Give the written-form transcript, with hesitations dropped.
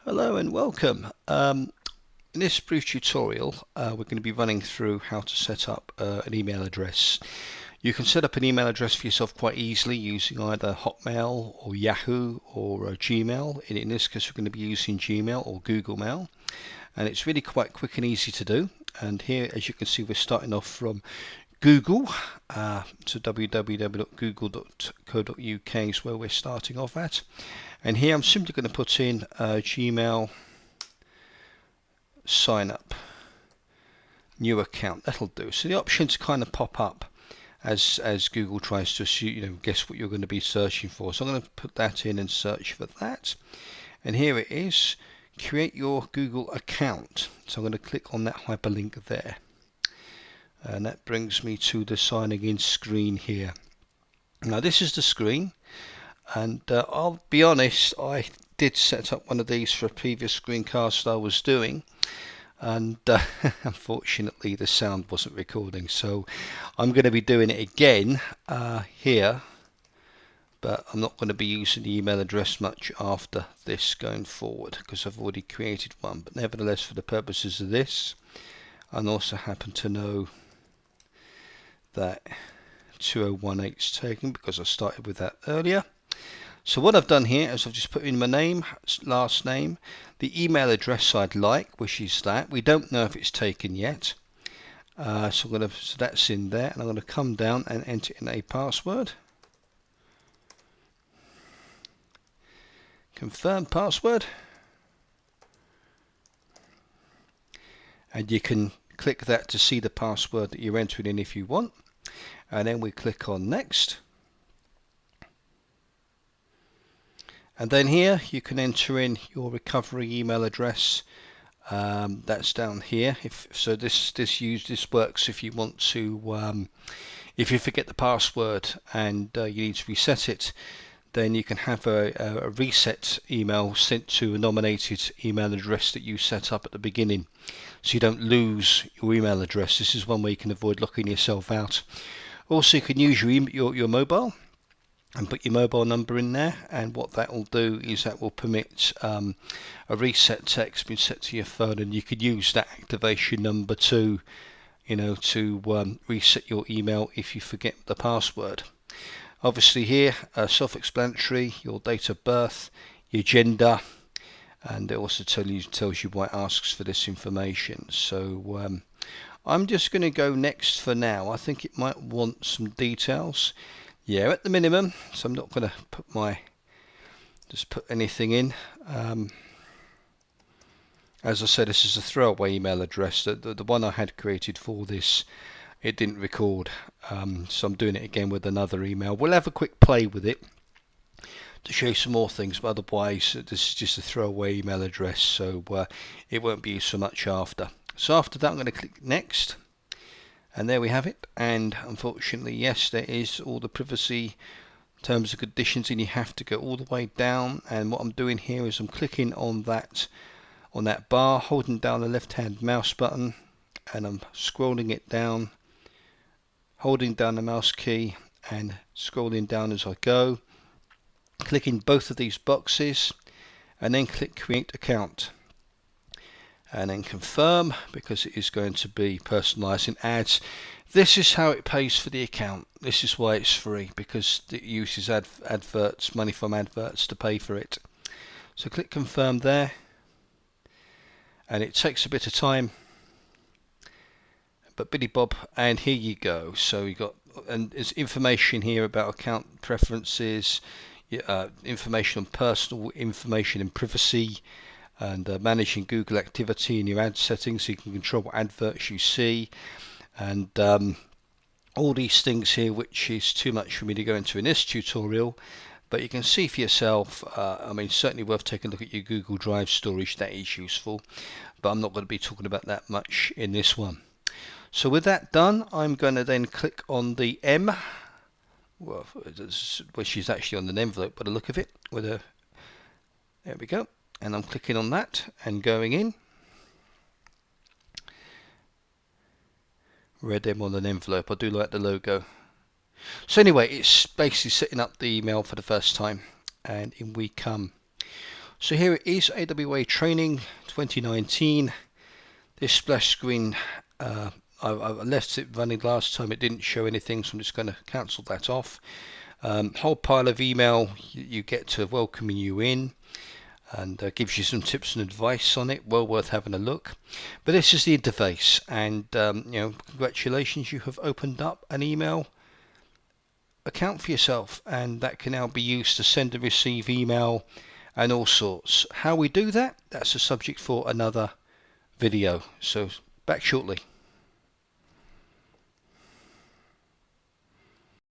Hello and welcome. In this brief tutorial, we're going to be running through how to set up an email address. You can set up an email address for yourself quite easily using either Hotmail or Yahoo or Gmail. In this case, we're going to be using Gmail or Google Mail, and it's really quite quick and easy to do. And here, as you can see, we're starting off from Google, so www.google.co.uk is where we're starting off at. And here I'm simply going to put in Gmail sign up, new account. That'll do. So the options kind of pop up as Google tries to guess what you're going to be searching for. So I'm going to put that in and search for that. And here it is. Create your Google account. So I'm going to click on that hyperlink there. And that brings me to the signing in screen here. Now this is the screen, and I'll be honest, I did set up one of these for a previous screencast I was doing, and unfortunately the sound wasn't recording, so I'm going to be doing it again here, but I'm not going to be using the email address much after this going forward because I've already created one. But nevertheless, for the purposes of this, I also happen to know that 2018 is taken because I started with that earlier. So what I've done here is I've just put in my name, last name, the email address I'd like, which is that. We don't know if it's taken yet. So that's in there, and I'm going to come down and enter in a password. Confirm password. And you can click that to see the password that you're entering in if you want. And then we click on next. And then here you can enter in your recovery email address. That's down here. This works if you want to, if you forget the password and you need to reset it, then you can have a reset email sent to a nominated email address that you set up at the beginning, so you don't lose your email address. This is one way you can avoid locking yourself out. Also, you can use your mobile and put your mobile number in there, and what that will do is that will permit a reset text being set to your phone, and you could use that activation number to reset your email if you forget the password. Obviously here, self-explanatory, your date of birth, your gender, and it also tells you why it asks for this information. So I'm just going to go next for now. I think it might want some details. Yeah, at the minimum, so I'm not going to put anything in. As I said, this is a throwaway email address. The one I had created for this, it didn't record, so I'm doing it again with another email. We'll have a quick play with it to show you some more things, but otherwise this is just a throwaway email address, so it won't be used so much after. So after that I'm going to click next, and there we have it. And unfortunately, yes, there is all the privacy terms and conditions, and you have to go all the way down. And what I'm doing here is I'm clicking on that bar, holding down the left hand mouse button, and I'm scrolling it down, holding down the mouse key and scrolling down as I go, clicking both of these boxes, and then click create account, and then confirm, because it is going to be personalizing ads. This is how it pays for the account. This is why it's free, because it uses adverts, money from adverts to pay for it. So click confirm there, and it takes a bit of time, but Billy Bob, and here you go. So you got, and there's information here about account preferences, information on personal information and privacy, and managing Google activity in your ad settings, so you can control what adverts you see, and all these things here, which is too much for me to go into in this tutorial, but you can see for yourself. I mean, certainly worth taking a look at your Google Drive storage. That is useful, but I'm not going to be talking about that much in this one. So with that done, I'm going to then click on the M, which is actually on an envelope by the look of it. There we go, and I'm clicking on that and going in. Red M on an envelope. I do like the logo. So anyway, it's basically setting up the email for the first time, and in we come. So here it is, AWA Training 2019. This splash screen, I left it running last time, it didn't show anything, so I'm just going to cancel that off. Whole pile of email you get to welcoming you in, and gives you some tips and advice on it, well worth having a look. But this is the interface, and congratulations, you have opened up an email account for yourself, and that can now be used to send and receive email and all sorts. How we do that, that's a subject for another video, so back shortly.